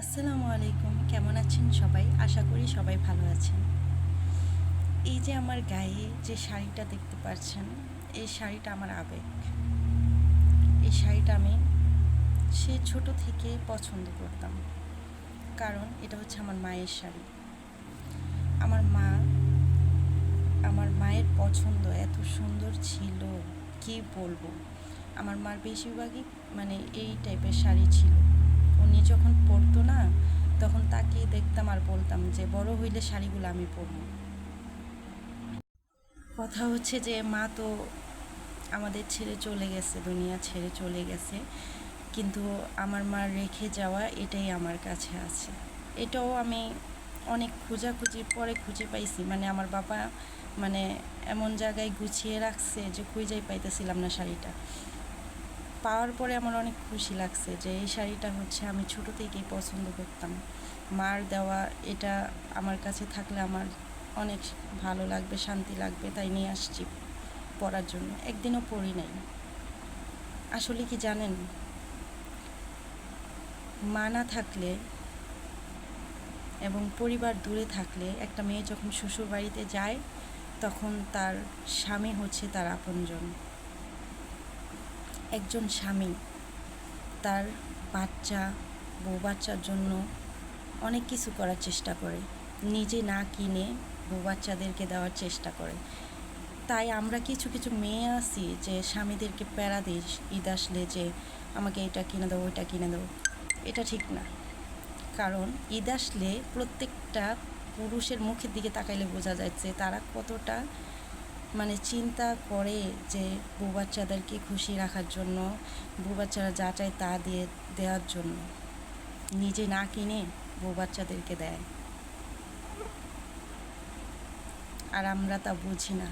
আসসালামু আলাইকুম, কেমন আছেন সবাই? আশা করি সবাই ভালো আছেন। এই যে আমার গায়ে যে শাড়িটা দেখতে পাচ্ছেন, এই শাড়িটা আমার আবেগ। এই শাড়িটা আমি সে ছোট থেকে পছন্দ করতাম, কারণ এটা হচ্ছে আমার মায়ের শাড়ি। আমার মা, আমার মায়ের পছন্দ এত সুন্দর ছিল, কি বলবো। আমার মার বেশিরভাগই এই টাইপের শাড়ি ছিল। উনি যখন পরতো না, তখন তাকিয়ে দেখতাম আর বলতাম যে বড় হইলে শাড়িগুলো আমি পরবো। কথা হচ্ছে যে মা তো আমাদের ছেড়ে চলে গেছে, দুনিয়া ছেড়ে চলে গেছে, কিন্তু আমার মা রেখে যাওয়া এটাই আমার কাছে আছে। এটাও আমি অনেক খোঁজাখুঁজির পরে খুঁজে পাইছি। আমার বাবা মানে এমন জায়গায় গুছিয়ে রাখছে যে খুঁজেই পাইতেছিলাম না শাড়িটা। পাওয়ার পরে আমার অনেক খুশি লাগছে যে এই শাড়িটা হচ্ছে আমি ছোটো থেকেই পছন্দ করতাম। মার দেওয়া এটা আমার কাছে থাকলে আমার অনেক ভালো লাগবে, শান্তি লাগবে, তাই নিয়ে আসছি পরার জন্য। একদিনও পরি নাই। আসলে কি জানেন, মা না থাকলে এবং পরিবার দূরে থাকলে একটা মেয়ে যখন শ্বশুর বাড়িতে যায়, তখন তার স্বামী হচ্ছে তার আপনজন। একজন স্বামী তার বাচ্চা, বউ বাচ্চার জন্য অনেক কিছু করার চেষ্টা করে, নিজে না কিনে বউ বাচ্চাদেরকে দেওয়ার চেষ্টা করে। তাই আমরা কিছু কিছু মেয়ে আছি যে স্বামীদেরকে প্যারা দিই ঈদ আসলে, যে আমাকে এটা কিনে দেবো, ওইটা কিনে দেবো। এটা ঠিক না। কারণ ঈদ আসলে প্রত্যেকটা পুরুষের মুখের দিকে তাকাইলে বোঝা যাচ্ছে তারা কতটা চিন্তা করে যে বউ বাচ্চাদেরকে খুশি রাখার জন্য, বউ বাচ্চারা যা চায় তা দিয়ে দেওয়ার জন্য নিজে না কিনে বউ বাচ্চাদেরকে দেয়। আর আমরা তা বুঝি না।